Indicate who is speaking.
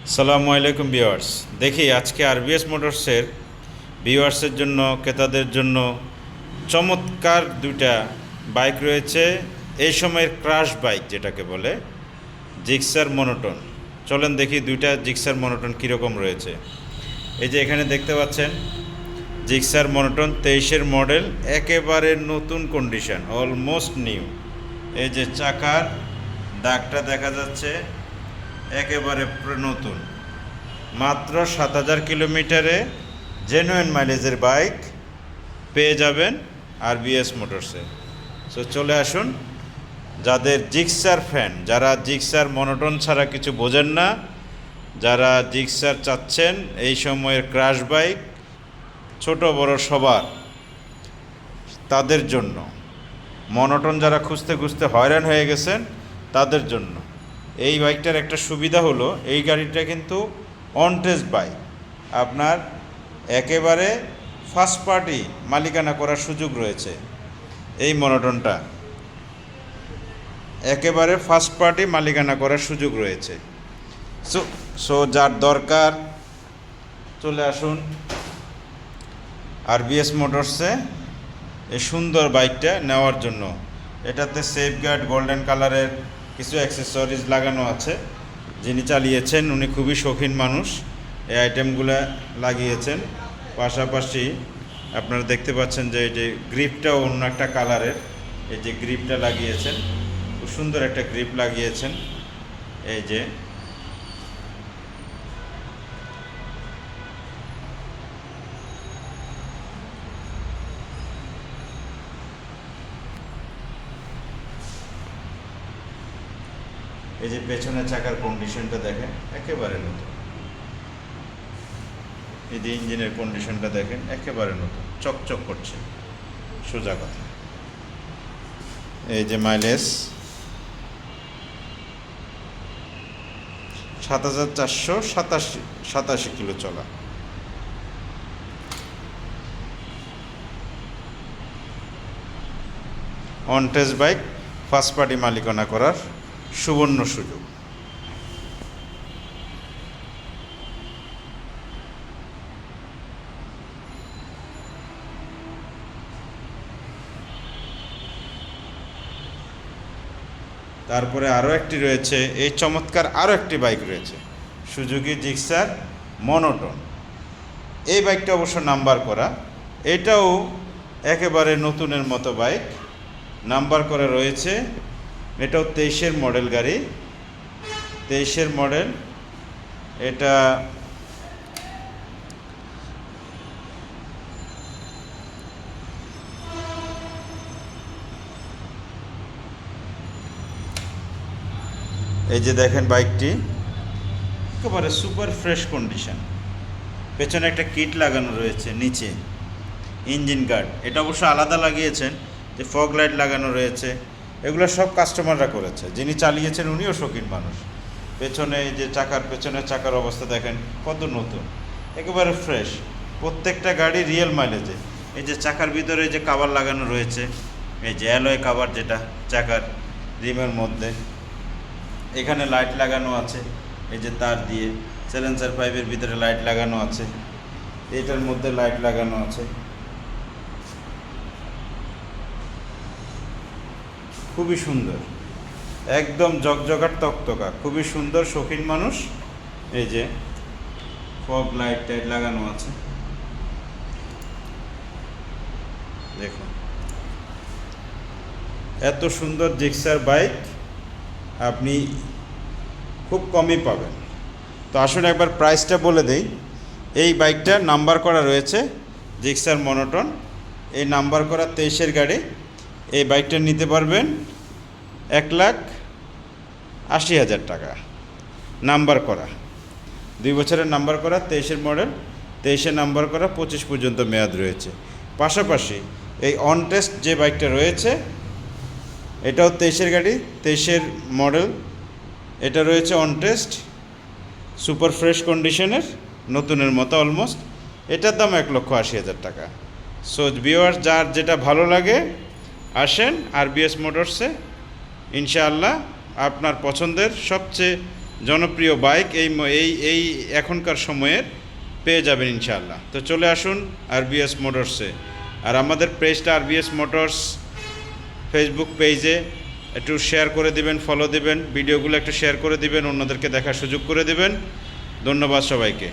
Speaker 1: আসসালামু আলাইকুম ভিউয়ার্স। দেখি আজকে আরবিএস মোটরসের ভিউয়ার্সের জন্য, ক্রেতাদের জন্য চমৎকার দুইটা বাইক রয়েছে। এই সময়ের ক্রাশ বাইক যেটাকে বলে, জিক্সার মনোটন। চলেন দেখি দুইটা জিক্সার মনোটন কীরকম রয়েছে। এই যে এখানে দেখতে পাচ্ছেন জিক্সার মনোটন 23-এর মডেল, একেবারে নতুন কন্ডিশন, অলমোস্ট নিউ। এই যে চাকার দাগটা দেখা যাচ্ছে, একেবারে নতুন। মাত্র 7,000 কিলোমিটারে জেনুইন মাইলেজের বাইক পেয়ে যাবেন আরবিএস মোটরসে। সো চলে আসুন, যাদের জিক্সার ফ্যান, যারা জিক্সার মনোটন ছাড়া কিছু বোঝেন না, যারা জিক্সার চাচ্ছেন এই সময়ের ক্রাশ বাইক, ছোট বড় সবার, তাদের জন্য মনোটন যারা খুঁজতে খুঁজতে হয়রান হয়ে গেছেন তাদের জন্য এই বাইকটার একটা সুবিধা হলো, এই গাড়িটা কিন্তু অন টেস্ট বাইক। আপনার একেবারে ফার্স্ট পার্টি মালিকানা করার সুযোগ রয়েছে। এই মনোটনটা একেবারে ফার্স্ট পার্টি মালিকানা করার সুযোগ রয়েছে। সো যার দরকার চলে আসুন আরবিএস মোটরসে এই সুন্দর বাইকটা নেওয়ার জন্য। এটাতে সেফগার্ড গোল্ডেন কালারের কিছু অ্যাক্সেসরিজ লাগানো আছে। যিনি চালিয়েছেন উনি খুবই শৌখিন মানুষ, এই আইটেমগুলো লাগিয়েছেন। পাশাপাশি আপনারা দেখতে পাচ্ছেন যে এই যে গ্রিপটাও অন্য একটা কালারের, এই যে গ্রিপটা লাগিয়েছেন, খুব সুন্দর একটা গ্রিপ লাগিয়েছেন। এই যে এই যে পেছনের চাকার কন্ডিশনটা দেখেন, একেবারে নতুন। এই যে ইঞ্জিনের কন্ডিশনটা দেখেন, একেবারে নতুন, চকচক করছে, সোজা কথা। এই যে মাইলেজ 7,487 কিলো চলা। On test bike, first party মালিকানা করার সুবর্ণ সুযোগ। তারপরে আরও একটি রয়েছে, এই চমৎকার আরও একটি বাইক রয়েছে, সুজুকি জিক্সার মনোটন। এই বাইকটা অবশ্য নাম্বার করা, এটাও একেবারে নতুনের মতো বাইক, নাম্বার করা রয়েছে। এটাও 23-এর মডেল গাড়ি, 23-এর মডেল। এটা এই যে দেখেন বাইকটি একেবারে সুপার ফ্রেশ কন্ডিশন। পেছনে একটা কিট লাগানো রয়েছে, নিচে ইঞ্জিন গার্ড, এটা অবশ্য আলাদা লাগিয়েছেন। যে ফগ লাইট লাগানো রয়েছে, এগুলো সব কাস্টমাররা করেছে, যিনি চালিয়েছেন উনিও শৌখিন মানুষ। পেছনে এই যে পেছনের চাকার অবস্থা দেখেন কত নতুন, একেবারে ফ্রেশ। প্রত্যেকটা গাড়ি রিয়েল মাইলেজে। এই যে চাকার ভিতরে যে কাভার লাগানো রয়েছে, এই যে অ্যালয় কাভার, যেটা চাকার রিমের মধ্যে, এখানে লাইট লাগানো আছে। এই যে তার দিয়ে সাইলেন্সার পাইপের ভিতরে লাইট লাগানো আছে, এটার মধ্যে লাইট লাগানো আছে। খুবই সুন্দর, একদম জকজকার তকতকা, খুবই সুন্দর, শৌখিন মানুষ। এই যে ফগ লাইট টাইট লাগানো আছে, দেখুন এত সুন্দর জিক্সার বাইক আপনি খুব কমই পাবেন। তো আসুন একবার প্রাইসটা বলে দেই। এই বাইকটা নাম্বার করা রয়েছে জিক্সার মনোটন, এই নাম্বার করা 23-এর গাড়ি। এই বাইকটা নিতে পারবেন 1,80,000 টাকা, নাম্বার করা, 2 বছরের নাম্বার করা, 23-এর মডেল, 23-এ নাম্বার করা, 25 পর্যন্ত মেয়াদ রয়েছে। পাশাপাশি এই অন টেস্ট যে বাইকটা রয়েছে, এটাও 23-এর গাড়ি, 23-এর মডেল, এটা রয়েছে অন টেস্ট, সুপার ফ্রেশ কন্ডিশনের, নতুনের মতো অলমোস্ট। এটার দাম 1,80,000 টাকা। সো ভিউয়ার্স, যার যেটা ভালো লাগে আসেন আরবিএস মোটরসে, ইনশাআল্লাহ আপনার পছন্দের সবচেয়ে জনপ্রিয় বাইক এই এখনকার সময়ের পেয়ে যাবেন ইনশাআল্লাহ। তো চলে আসুন আরবিএস মোটরসে। আর আমাদের পেজটা আরবিএস মোটরস ফেসবুক পেজে একটু শেয়ার করে দিবেন, ফলো দিবেন, ভিডিওগুলো একটু শেয়ার করে দিবেন, অন্যদেরকে দেখার সুযোগ করে দিবেন। ধন্যবাদ সবাইকে।